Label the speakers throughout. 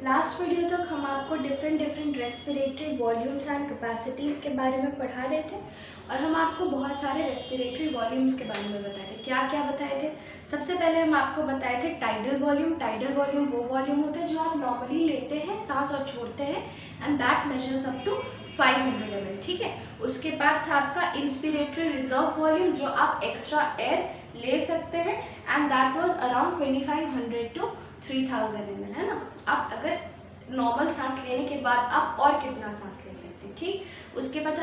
Speaker 1: Last video तक हम आपको different respiratory volumes and capacities के बारे में पढ़ा रहे थे और हम आपको बहुत सारे रेस्पिरेटरी वॉल्यूम्स के बारे में बताए थे। क्या क्या बताए थे? सबसे पहले हम आपको बताए थे टाइडल वॉल्यूम। टाइडल वॉल्यूम वो वॉल्यूम होता है जो आप नॉर्मली लेते हैं सांस और छोड़ते हैं, and that measures up to 500 ml। ठीक है। उसके बाद था आपका इंस्पिरेटरी रिजर्व वॉल्यूम, जो आप एक्स्ट्रा एयर ले सकते हैं, and that was around 2500 to 3000 ml, है ना। आप अगर नॉर्मल सांस लेने के बाद आप और कितना सांस ले सकते हैं, ठीक। उसके बाद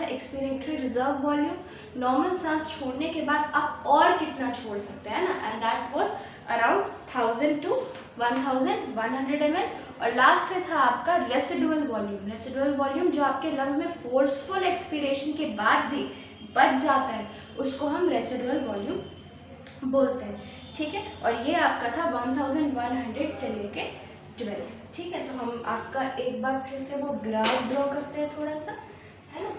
Speaker 1: है एक्सपिरेटरी रिजर्व वॉल्यूम। नॉर्मल सांस छोड़ने के बाद आप और कितना छोड़ सकते हैं ना, and that was around 1000 to 1100 ml। और लास्ट में था आपका रेसिडुअल वॉल्यूम। रेसिडुअल वॉल्यूम जो आपके लंग में फोर्सफुल एक्सपिरेशन के बाद भी बच जाता है, उसको हम रेसिडुअल वॉल्यूम बोलते हैं। ठीक है। और ये आपका था 1100 से लेके 12। ठीक है। तो हम आपका एक बार फिर से वो ग्राफ ड्रॉ करते हैं थोड़ा सा, है ना।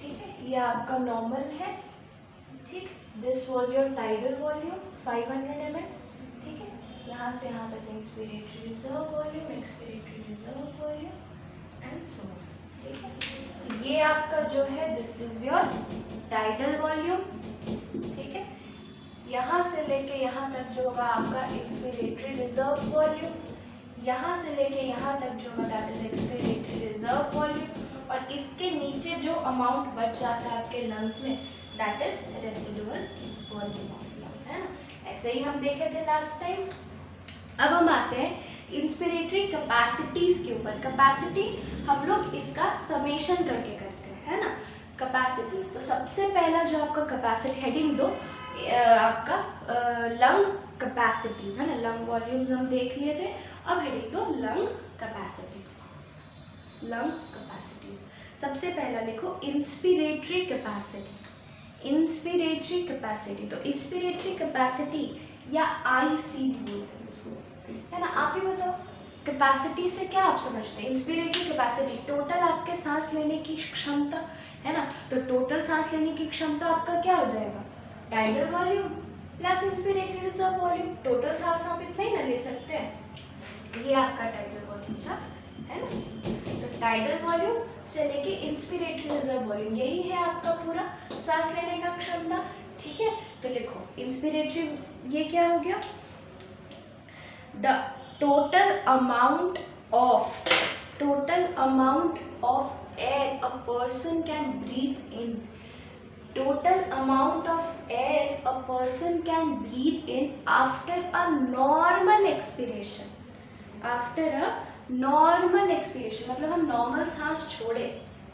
Speaker 1: ठीक है। ये आपका नॉर्मल है। ठीक। This was your tidal volume 500 ml। ठीक है। यहाँ से यहाँ तक inspiratory reserve volume, expiratory reserve volume and so on. ठीक है। ये आपका जो है this is your tidal volume. ठीक है। यहाँ से लेके यहाँ तक जो होगा आपका इंस्पिरेटरी रिजर्व वॉल्यूम, यहाँ से लेके यहाँ तक जो होगा that is expiratory reserve volume, और इसके नीचे जो अमाउंट बच जाता है आपके लंग्स में that is residual volume of lungs, है ना। ऐसे ही हम देखे थे लास्ट टाइम। अब हम आते हैं इंस्पिरेटरी कैपेसिटीज के ऊपर। कैपेसिटी हम लोग इसका समेशन करके करते हैं, है ना। कैपेसिटीज, तो सबसे पहला जो आपका कैपेसिटी हेडिंग दो आपका लंग कैपेसिटीज, है ना। लंग वॉल्यूम्स हम देख लिए थे, अब हेडिंग दो लंग कैपेसिटीज। लंग कैपेसिटीज सबसे पहला लिखो इंस्पिरेटरी कैपेसिटी। इंस्पिरेटरी कैपेसिटी, तो इंस्पिरेटरी कैपेसिटी या आईसी बोलते हैं इसको, है ना। आप ही बताओ कैपेसिटी से क्या आप समझते हैं? इंस्पिरेटरी कैपेसिटी टोटल आपके सांस लेने की क्षमता, है ना। तो टोटल सांस लेने की क्षमता आपका क्या हो जाएगा? Tidal volume plus inspiratory reserve volume. Total सांस आप इतना ही ना ले सकते हैं। ये आपका टाइडल वॉल्यूम था, है ना। तो टाइडल वॉल्यूम से लेके इंस्पिरेटरी रिजर्व वॉल्यूम, यही है आपका पूरा सांस लेने का क्षमता। ठीक है। तो लिखो इंस्पिरेटरी, ये क्या हो गया? The total amount of air a person can breathe in. Total amount of air a person can breathe in after a normal expiration. After a normal expiration मतलब हम नॉर्मल सांस छोड़े,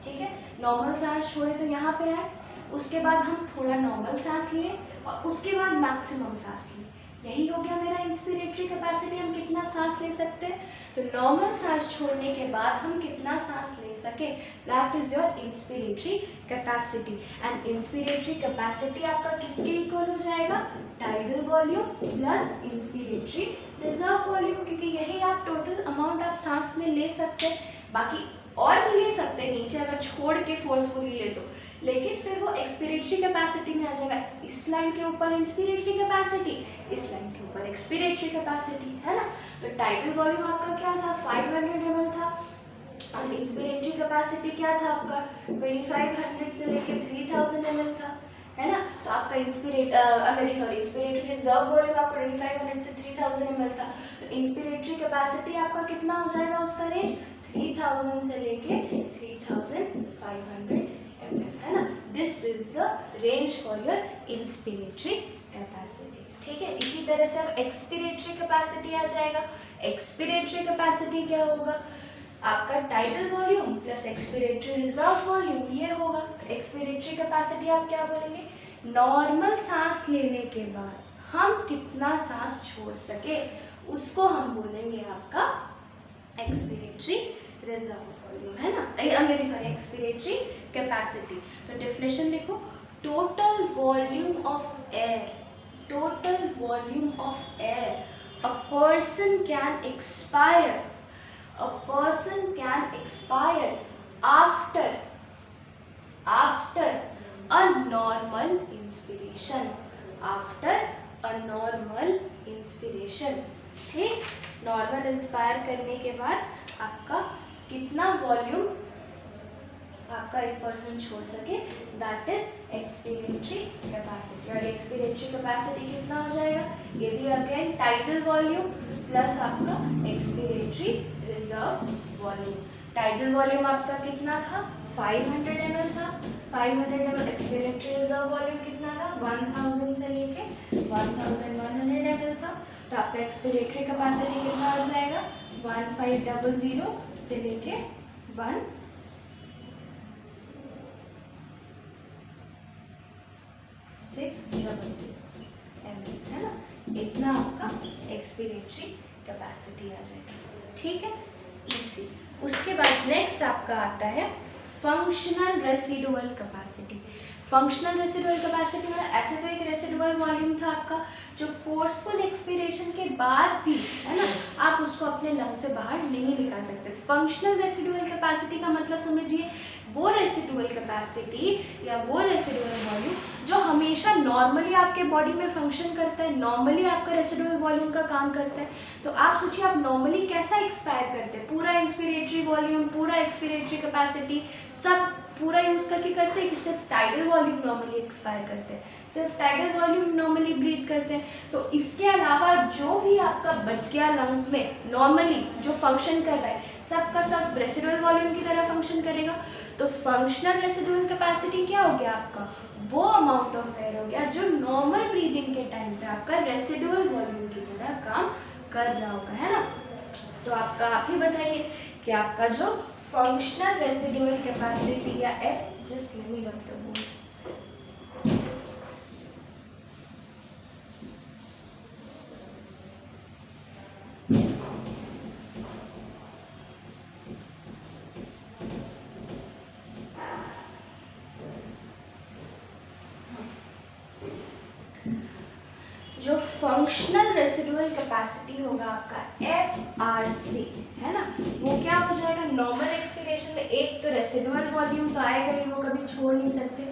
Speaker 1: ठीक है। नॉर्मल सांस छोड़े तो यहाँ पे आए, उसके बाद हम थोड़ा नॉर्मल सांस लिए और उसके बाद मैक्सिमम सांस लिए। यही हो गया मेरा इंस्पिरेटरी कैपेसिटी। हम कितना सांस ले सकते हैं? तो नॉर्मल सांस छोड़ने के बाद हम कितना सांस ले सके, that is your inspiratory capacity. And inspiratory capacity आपका किसके इक्वल हो जाएगा? Tidal volume plus inspiratory reserve volume, क्योंकि यही आप टोटल अमाउंट आप सांस में ले सकते हैं। बाकी और भी ले सकते हैं नीचे अगर छोड़ के फोर्सफुली ले तो, लेकिन फिर वो एक्सपिरेटरी कैपेसिटी में आ जाएगा। इस लाइन के ऊपर इंस्पिरेटरी कैपेसिटी, इस लाइन के ऊपर एक्सपिरेटरी कैपेसिटी, है ना। तो टाइडल वॉल्यूम आपका क्या था? 500 ml था, और इंस्पिरेटरी कैपेसिटी क्या था आपका? 2500 से लेके 3000 ml था, है ना। तो आपका इंस्पिरेटरी रिजर्व वॉल्यूम आपका 2500 से 3000 ml था। तो इंस्पिरेटरी कैपेसिटी आपका कितना हो जाएगा? उसका रेंज 3000 से लेके 3500 ml, है ना। This is the range for your inspiratory capacity. ठीक है। इसी तरह से अब एक्सपिरेटरी कैपेसिटी आ जाएगा। एक्सपिरेटरी कैपेसिटी क्या होगा? आपका tidal volume plus expiratory reserve volume, ये होगा। एक्सपिरेटरी कैपेसिटी आप क्या बोलेंगे? नॉर्मल सांस लेने के बाद हम कितना सांस छोड़ सके, उसको हम बोलेंगे आपका एक्सपिरेटरी रिजर्व वॉल्यूम, है ना। Expiratory capacity. तो डेफिनेशन देखो, total volume of air, total volume of air a person can expire, a person can expire after a normal inspiration, ठीक, नॉर्मल इंस्पायर करने के बाद आपका कितना वॉल्यूम आपका एक पर्सन छोड़ सके, दैट इज एक्सपीरियंटरी कैपेसिटी। और एक्सपीरियंटरी कैपेसिटी कितना हो जाएगा, ये भी अगेन टाइडल वॉल्यूम प्लस आपका एक्सपीरियंटरी रिजर्व वॉल्यूम। टाइडल वॉल्यूम आपका कितना था, 500 ml था, 500 ml। एक्सपीरियंटरी रिजर्व वॉल्यूम कितना था, 1000 से लेके 1100 ml था। तो आपका एक्सपीरियंटरी कैपेसिटी कितना हो जाएगा, 1500 से लेके 1600 ml, है ना। इतना आपका एक्सपीरियंटरी कैपेसिटी आ जाएगा, ठीक है, इसी। उसके बाद नेक्स्ट आपका आता है functional residual capacity. Functional residual capacity मतलब ऐसे तो एक रेसिडुअल वॉल्यूम था आपका जो फोर्सफुल एक्सपीरेशन के बाद भी, है ना, आप उसको अपने लंग से बाहर नहीं निकाल सकते। फंक्शनल रेसिडुअल कैपेसिटी का मतलब समझिए, वो रेसिडुअल कैपेसिटी या वो रेसिडुअल वॉल्यूम जो हमेशा नॉर्मली आपके बॉडी में फंक्शन करता है, नॉर्मली आपका रेसिडुअल वॉल्यूम का काम करता है। तो आप सोचिए आप नॉर्मली कैसा एक्सपायर करते हैं, पूरा इंस्पिरेटरी वॉल्यूम, पूरा एक्सपिरेटरी कैपेसिटी सब पूरा यूज़ करके करते हैं कि सिर्फ टाइडल वॉल्यूम नॉर्मली एक्सपायर करते हैं, सिर्फ टाइडल वॉल्यूम नॉर्मली ब्रीथ करते हैं। तो इसके अलावा जो भी आपका बच गया लंग्स में नॉर्मली जो फंक्शन कर रहा है, सबका सब रेसिडुअल वॉल्यूम की तरह फंक्शन करेगा। तो फंक्शनल रेसिडुअल कैपेसिटी क्या हो गया आपका, वो अमाउंट ऑफ एयर हो गया जो नॉर्मल ब्रीदिंग के टाइम पे आपका रेसिडुअल वॉल्यूम की तरह काम कर रहा होगा, है ना। तो आपका आप ही बताइए कि आपका जो फंक्शनल रेसिडुअल कैपेसिटी या एफ, जस्ट लेट मी रब द बोर्ड, जो फंक्शनल रेसिडुअल कैपेसिटी होगा आपका FRC, है ना, वो क्या हो जाएगा, नॉर्मल एक्सपिरेशन में एक तो रेसिडुअल वॉल्यूम तो आएगा ही, वो कभी छोड़ नहीं सकते।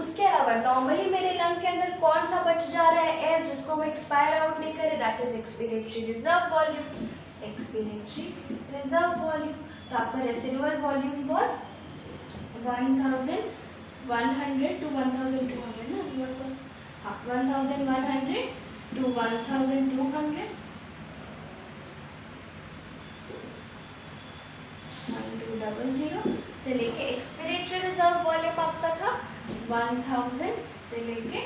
Speaker 1: उसके अलावा नॉर्मली मेरे लंग के अंदर कौन सा बच जा रहा है एयर जिसको मैं एक्सपायर आउट नहीं करे, that is expiratory reserve volume, expiratory reserve volume. तो आपका रेसिडुअल वॉल्यूम वाज 1100 to 1200 ना, 1100 to 1200, 1200 से लेके एक्सपिरेटरी रिजर्व वॉल्यूम आपका था 1000 से लेके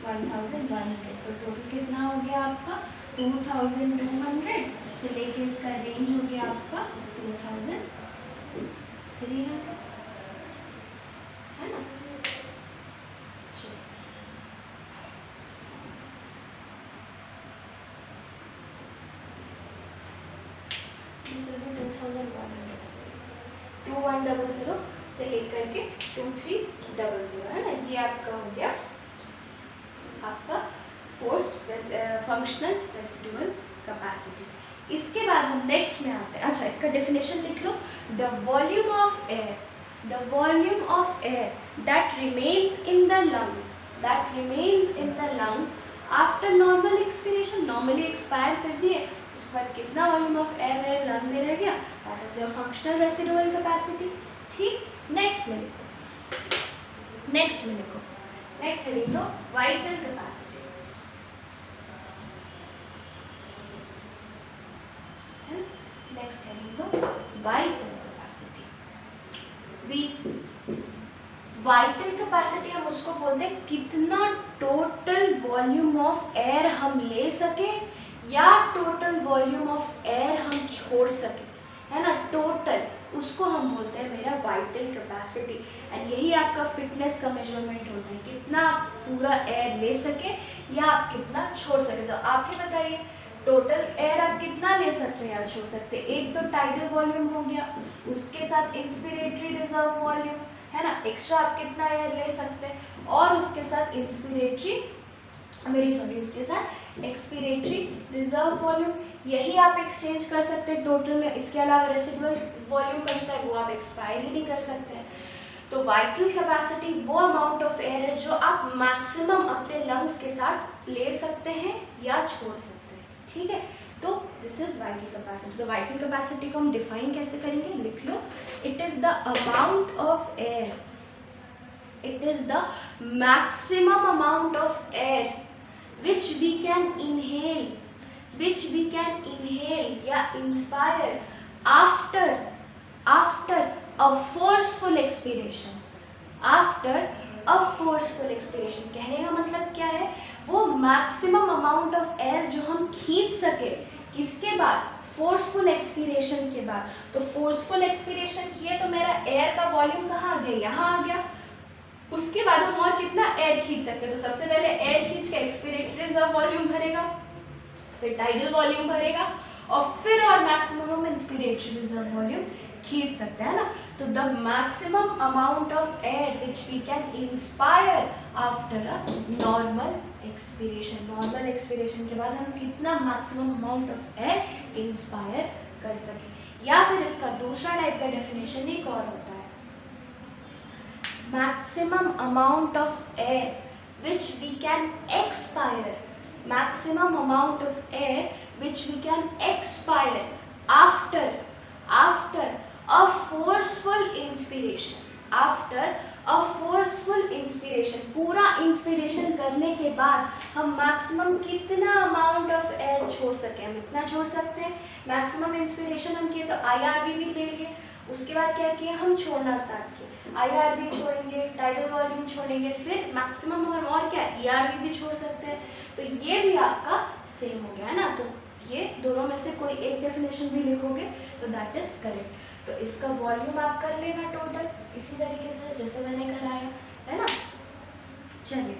Speaker 1: 1100। तो टोटल कितना हो गया आपका 2200 से लेके इसका रेंज हो गया आपका 2300, है ना। टू 2100 से लेकर के 2300, है ना, ये आपका हो गया आपका फोर्स्ड फंक्शनल रेसिडुअल कैपेसिटी। इसके बाद हम नेक्स्ट में आते हैं, अच्छा इसका डेफिनेशन लिख लो, the volume of air, the volume of air that remains in the lungs, that remains in the lungs after normal expiration, normally expire कर दिए, उसके बाद कितना वॉल्यूम ऑफ एयर मेरे लंग में रह गया, that is your functional residual capacity. ठीक, नेक्स्ट में लिखो, नेक्स्ट में लिखो, नेक्स्ट लिख दो वाइटल कैपेसिटी, नेक्स्ट लिख दो वाइटल कैपेसिटी। 20 वाइटल कैपेसिटी हम उसको बोलते हैं कितना टोटल वॉल्यूम ऑफ एयर हम ले सके या टोटल वॉल्यूम ऑफ एयर हम छोड़ सके, है ना, टोटल, उसको हम बोलते हैं मेरा वाइटल कैपेसिटी। एंड यही आपका फिटनेस का मेजरमेंट होता है, कितना आप पूरा एयर ले सके या आप कितना छोड़ सके। तो आप ही बताइए टोटल एयर आप कितना ले सकते हैं या छोड़ सकते हैं। एक तो टाइडल वॉल्यूम हो गया, उसके साथ इंस्पिरेटरी रिजर्व वॉल्यूम, है ना, एक्स्ट्रा आप कितना एयर ले सकते हैं, और उसके साथ इंस्पिरेटरी उसके साथ एक्सपिरेटरी रिजर्व वॉल्यूम, यही आप एक्सचेंज कर सकते हैं टोटल में। इसके अलावा रेसिडुअल वॉल्यूम बचता है, वो आप एक्सपायर ही नहीं कर सकते हैं। तो वाइटल कैपेसिटी वो अमाउंट ऑफ एयर है जो आप मैक्सिमम अपने लंग्स के साथ ले सकते हैं या छोड़ सकते हैं, ठीक है, तो दिस इज वाइटल कैपेसिटी। तो वाइटल कैपेसिटी को हम डिफाइन कैसे करेंगे, लिख लो, it is the amount of air, it is the maximum amount of air which we can inhale या inspire after a forceful expiration, कहने का मतलब क्या है, वो मैक्सिमम अमाउंट ऑफ एयर जो हम खींच सके, किसके बाद, फोर्सफुल एक्सपीरेशन के बाद। तो फोर्सफुल एक्सपीरेशन किए तो मेरा एयर का वॉल्यूम कहाँ आ गया, यहाँ आ गया। उसके बाद हम और कितना एयर खींच सकते हैं, तो सबसे पहले एयर खींच के एक्सपीरेटरी रिजर्व वॉल्यूम भरेगा, फिर टाइडल वॉल्यूम भरेगा, और फिर और मैक्सिमम हम इंस्पिरेटरी रिजर्व वॉल्यूम खींच सकते हैं ना। तो the maximum amount of air which we can inspire after a normal expiration के बाद हम कितना maximum amount of air inspire कर सके। या फिर इसका दूसरा टाइप का डेफिनेशन एक और होता है, maximum amount of air which we can expire, maximum amount of air which we can expire after a forceful inspiration, पूरा इंस्पिरेशन करने के बाद हम मैक्सिमम कितना अमाउंट ऑफ एयर छोड़ सके, हम इतना छोड़ सकते हैं। मैक्सिमम इंस्पिरेशन हम किए तो IRV भी ले लिए, उसके बाद क्या किया, हम छोड़ना स्टार्ट किए, IRV छोड़ेंगे, टाइडल वॉल्यूम छोड़ेंगे, फिर मैक्सिमम और क्या, ERV भी छोड़ सकते हैं। तो ये भी आपका सेम हो गया है ना। तो ये दोनों में से कोई एक डेफिनेशन भी लिखोगे तो दैट इज करेक्ट। तो इसका वॉल्यूम आप कर लेना टोटल इसी तरीके से जैसे मैंने कराया है ना। चलिए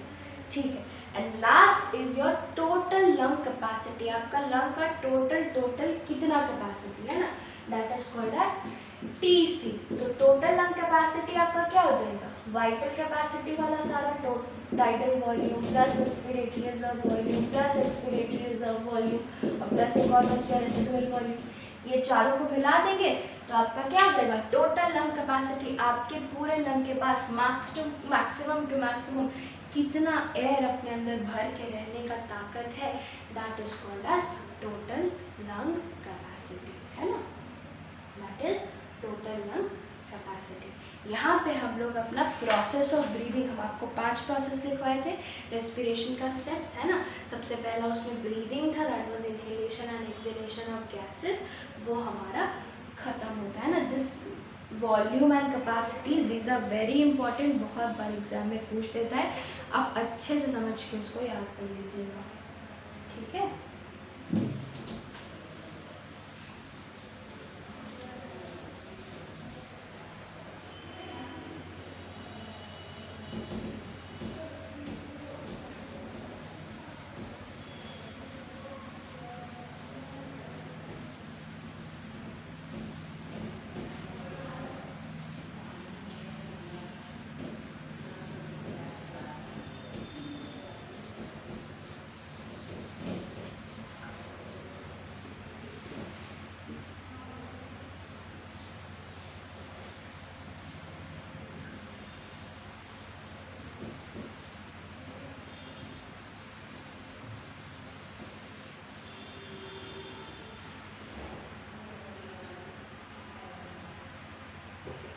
Speaker 1: ठीक है। And last is your total lung capacity, आपका लंग का टोटल कितना कैपेसिटी है ना, that is called as TC। तो टोटल लंग कैपेसिटी आपका क्या हो जाएगा, वाइटल कैपेसिटी वाला सारा tidal volume plus inspiratory reserve volume plus expiratory reserve volume और प्लस एक और बच गया रेसिडुअल वॉल्यूम, ये चारों को मिला देंगे तो आपका क्या हो जाएगा, टोटल लंग कैपेसिटी। आपके पूरे लंग के पास मैक्सिमम टू मैक्सिमम कितना एयर अपने अंदर भर के रहने का ताकत है, that is called as total lung capacity, है ना, that is total lung capacity. यहाँ पे हम लोग अपना प्रोसेस ऑफ ब्रीदिंग, हम आपको 5 प्रोसेस लिखवाए थे रेस्पिरेशन का स्टेप्स, है ना। सबसे पहला उसमें ब्रीदिंग था, that was inhalation and exhalation of gases, वो हमारा खत्म होता है ना। This volume and capacities these are very important, बहुत बार एग्जाम में पूछ देता है, आप अच्छे से समझ के उसको याद कर लीजिएगा, ठीक है।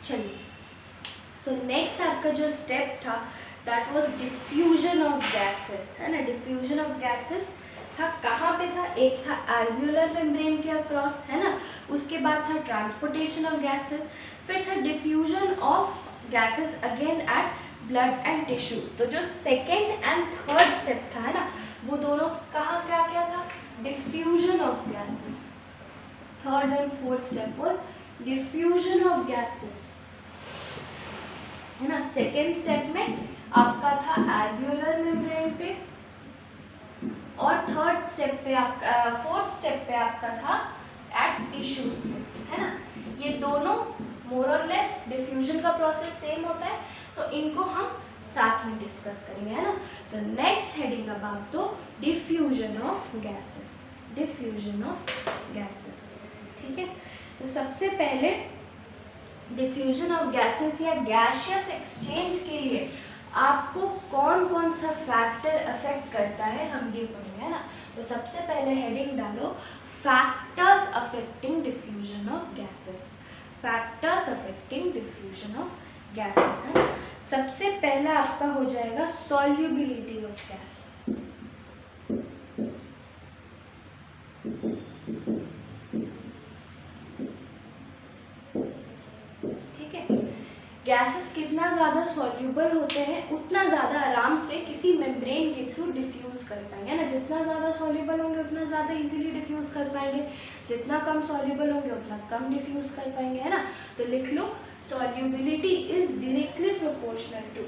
Speaker 1: चलिए, तो नेक्स्ट आपका जो स्टेप था that was diffusion of gases, है ना। डिफ्यूजन ऑफ गैसेस था, कहाँ पे था, एक था एल्वियोलर मेम्ब्रेन के अक्रॉस, है ना, उसके बाद था ट्रांसपोर्टेशन ऑफ गैसेस, फिर था diffusion of gases again at blood and tissues. तो जो सेकेंड एंड थर्ड स्टेप था, है ना, वो दोनों कहाँ क्या क्या था, diffusion of gases. Third and fourth step was diffusion of gases, है ना। सेकेंड स्टेप में आपका था एल्वियोलर मेम्ब्रेन पे, और थर्ड स्टेप पे आपका फोर्थ स्टेप पे आपका था एट टिश्यूज में, है ना। ये दोनों मोर और लेस डिफ्यूजन का प्रोसेस सेम होता है, तो इनको हम साथ में डिस्कस करेंगे, है ना। तो नेक्स्ट हेडिंग अब आप तो diffusion of gases, diffusion of gases, ठीक है। तो सबसे पहले डिफ्यूजन ऑफ गैसेस या गैसियस एक्सचेंज के लिए आपको कौन कौन सा फैक्टर अफेक्ट करता है हम ये पढ़ेंगे, है ना। तो सबसे पहले हेडिंग डालो factors affecting diffusion of gases, factors affecting diffusion of gases है। सबसे पहला आपका हो जाएगा सॉल्युबिलिटी ऑफ गैस। ठीक है, गैसेस कितना ज़्यादा सॉल्यूबल होते हैं उतना ज़्यादा आराम से किसी मेम्ब्रेन के थ्रू डिफ्यूज़ कर पाएंगे ना। जितना ज़्यादा सॉल्यूबल होंगे उतना ज़्यादा इजीली डिफ्यूज़ कर पाएंगे, जितना कम सॉल्यूबल होंगे उतना कम डिफ्यूज़ कर पाएंगे, है ना। तो लिख लो solubility is directly proportional to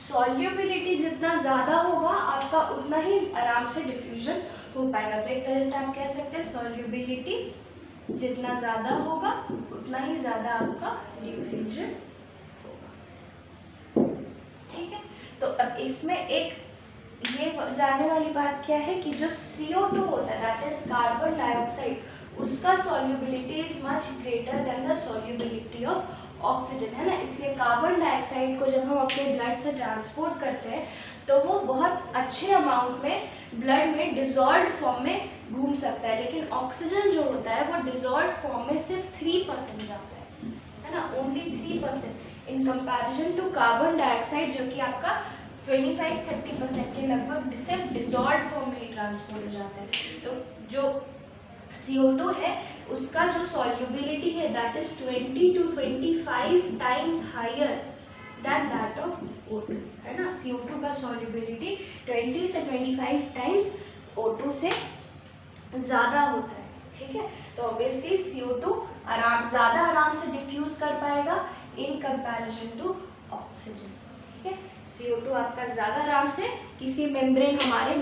Speaker 1: solubility जितना ज़्यादा होगा आपका उतना ही आराम से डिफ्यूजन हो पाएगा। तो एक तरह से आप कह सकते हैं सॉल्युबिलिटी जितना ज़्यादा होगा उतना ही ज़्यादा आपका डिफ्यूजन होगा। ठीक है, तो अब इसमें एक ये जानने वाली बात क्या है कि जो CO2 होता है दैट इज कार्बन डाइऑक्साइड, उसका solubility is much greater than the solubility of oxygen, है ना। इसलिए कार्बन डाइऑक्साइड को जब हम अपने ब्लड से ट्रांसपोर्ट करते हैं तो वो बहुत अच्छे अमाउंट में ब्लड में डिजॉल्व फॉर्म में घूम सकता है, लेकिन ऑक्सीजन जो होता है वो डिजॉल्व फॉर्म में सिर्फ 3% जाता है ना, only 3% in comparison to carbon dioxide जो कि आपका 25-30% के लगभग सिर्फ डिजॉल्व फॉर्म में ही ट्रांसपोर्ट हो जाता है। तो जो CO2 है उसका जो सॉल्युबिलिटी है that is 20 to 25 times higher than that of O2, है ना। CO2 का सॉल्युबिलिटी 20 से 25 टाइम्स O2 से ज़्यादा होता है। ठीक है, तो ऑब्वियसली CO2 ज़्यादा आराम से डिफ्यूज कर पाएगा इन कंपैरिजन टू ऑक्सीजन। ठीक है, CO2 आपका ज़्यादा आराम से किसी मेम्ब्रेन हमारे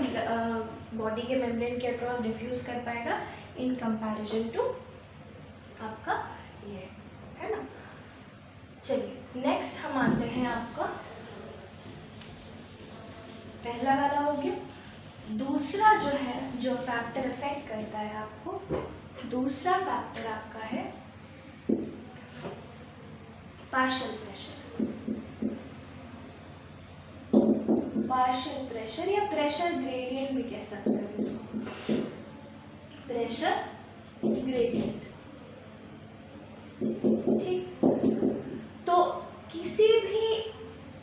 Speaker 1: बॉडी के मेम्ब्रेन के अक्रॉस डिफ्यूज कर पाएगा इन कंपैरिजन टू आपका ये, है ना। चलिए नेक्स्ट हम आते हैं आपका पहला वाला हो गया। दूसरा जो है जो फैक्टर इफेक्ट करता है आपको, दूसरा फैक्टर आपका है पार्शियल प्रेशर, पार्शियल प्रेशर या प्रेशर ग्रेडियंट भी कह सकते हैं इसको, प्रेशर ग्रेडियंट। ठीक, तो किसी भी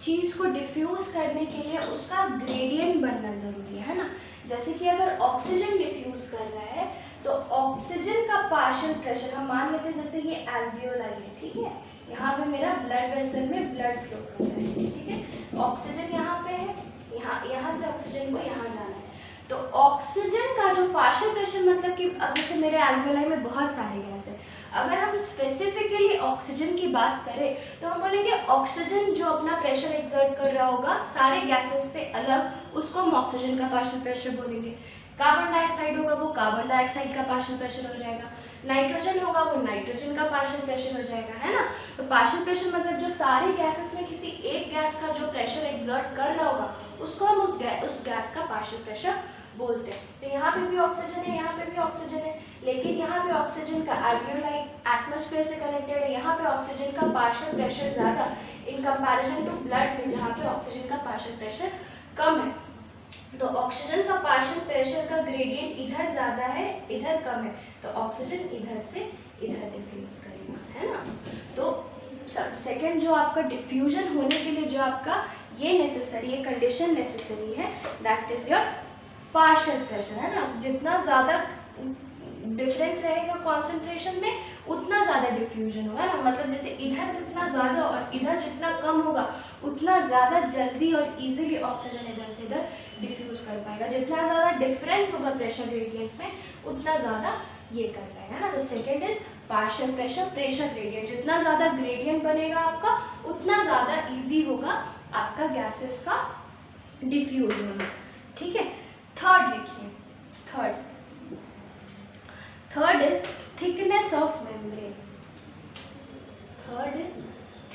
Speaker 1: चीज़ को डिफ्यूज़ करने के लिए उसका ग्रेडियंट बनना ज़रूरी है ना। जैसे कि अगर ऑक्सीजन डिफ्यूज़ कर रहा है तो ऑक्सीजन का पार्शियल प्रेशर हम मान लेते हैं, जैसे ये एल्वियोलाई है, ठीक है, यहाँ पे मेरा ब्लड वेसल में ब्लड फ्लो कर रहा है, ठीक है, ऑक्सीजन यहाँ पे है, यहाँ से ऑक्सीजन को यहाँ जाना है। तो ऑक्सीजन का जो पार्शियल प्रेशर मतलब कि अब जैसे मेरे एल्वियोलाई में बहुत सारे गैस है, अगर हम स्पेसिफिकली ऑक्सीजन की बात करें तो हम बोलेंगे ऑक्सीजन जो अपना प्रेशर एक्सर्ट कर रहा होगा सारे गैसेस से अलग, उसको हम ऑक्सीजन का पार्शियल प्रेशर बोलेंगे। कार्बन डाइऑक्साइड होगा वो कार्बन डाइऑक्साइड का पार्शियल प्रेशर हो जाएगा, नाइट्रोजन होगा वो नाइट्रोजन का पार्शियल प्रेशर हो जाएगा, है ना। तो पार्शियल प्रेशर मतलब जो सारे गैसेस में किसी एक गैस का जो प्रेशर एक्सर्ट कर रहा होगा उसको हम उस गैस का पार्शियल प्रेशर बोलते हैं। तो यहाँ पे भी ऑक्सीजन है, यहाँ पे भी ऑक्सीजन है, लेकिन यहाँ पे ऑक्सीजन का एल्वियोलाई एटमॉस्फेयर से कनेक्टेड है, यहाँ पे ऑक्सीजन का पार्शियल प्रेशर ज़्यादा इन कंपैरिजन टू ब्लड में जहाँ पे ऑक्सीजन का पार्शियल प्रेशर कम है। तो ऑक्सीजन का पार्शियल प्रेशर का ग्रेडियंट इधर ज़्यादा है इधर कम है, तो ऑक्सीजन इधर से इधर डिफ्यूज करेगा, है ना। तो सेकंड जो आपका डिफ्यूजन होने के लिए जो आपका ये नेसेसरी है, कंडीशन नेसेसरी है, that is your partial pressure, है ना। जितना ज़्यादा डिफरेंस रहेगा कॉन्सेंट्रेशन में उतना ज़्यादा डिफ्यूजन होगा ना, मतलब जैसे इधर जितना ज़्यादा और इधर जितना कम होगा उतना ज़्यादा जल्दी और इजीली ऑक्सीजन इधर से इधर डिफ्यूज कर पाएगा। जितना ज़्यादा डिफरेंस होगा प्रेशर ग्रेडियंट में उतना ज़्यादा ये कर पाएगा ना। तो second is partial pressure, pressure gradient, जितना ज़्यादा ग्रेडियंट बनेगा आपका उतना ज़्यादा ईजी होगा आपका गैसेस का डिफ्यूज होना। ठीक है, थर्ड लिखिए, third is thickness of membrane. Third is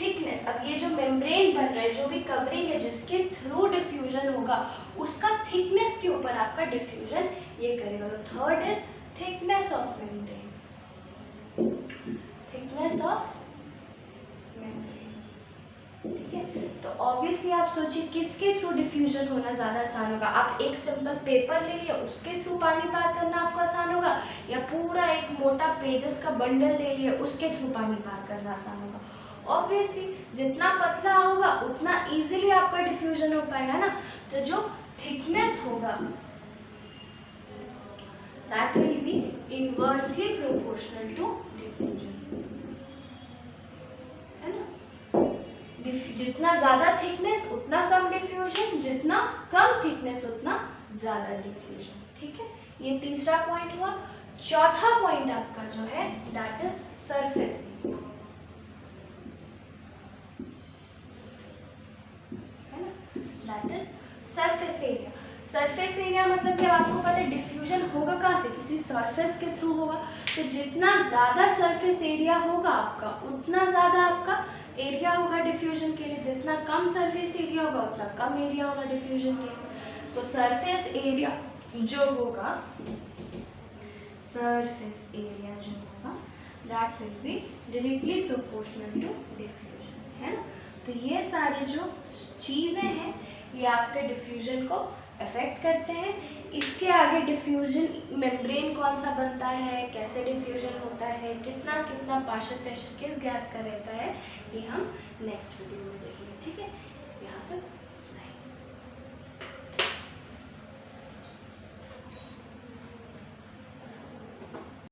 Speaker 1: thickness. अब ये जो मेम्ब्रेन बन रहा है, जो भी कवरिंग है जिसके थ्रू डिफ्यूजन होगा, उसका थिकनेस के ऊपर आपका डिफ्यूजन ये करेगा। तो third is thickness of membrane, thickness of membrane, ठीक है। तो ऑब्वियसली आप सोचिए किसके थ्रू डिफ्यूजन होना ज़्यादा आसान होगा। आप एक सिंपल पेपर ले लिया उसके थ्रू पानी पार करना आपको आसान होगा, या पूरा एक मोटा पेजेस का बंडल ले लिया उसके थ्रू पानी पार करना आसान होगा। ऑब्वियसली जितना पतला होगा उतना इजीली आपका डिफ्यूजन हो पाएगा ना। तो जो थिकनेस होगा that will be inversely proportional to diffusion, है ना। जितना ज़्यादा थिकनेस उतना कम डिफ्यूजन, जितना कम थिकनेस उतना ज़्यादा डिफ्यूजन, ठीक है। ये तीसरा पॉइंट हुआ। चौथा पॉइंट आपका जो है दैट इज सरफेस, है ना, that is surface area. Surface area मतलब कि आपको पता है डिफ्यूजन होगा कहाँ से, किसी सरफेस के थ्रू होगा। तो जितना ज़्यादा सरफेस एरिया होगा आपका उतना ज़्यादा आपका एरिया होगा डिफ्यूजन के लिए, जितना कम सरफेस एरिया होगा उतना कम एरिया होगा डिफ्यूजन के लिए। तो सरफेस एरिया जो होगा, सरफेस एरिया जो होगा that will be directly proportional to diffusion, है ना। तो ये सारी जो चीज़ें हैं ये आपके डिफ्यूजन को अफेक्ट करते हैं। इसके आगे डिफ्यूजन मेम्ब्रेन कौन सा बनता है, कैसे डिफ्यूजन होता है, कितना कितना पार्शियल प्रेशर किस गैस का रहता है, ये हम नेक्स्ट वीडियो में देखेंगे, ठीक है। यहाँ तक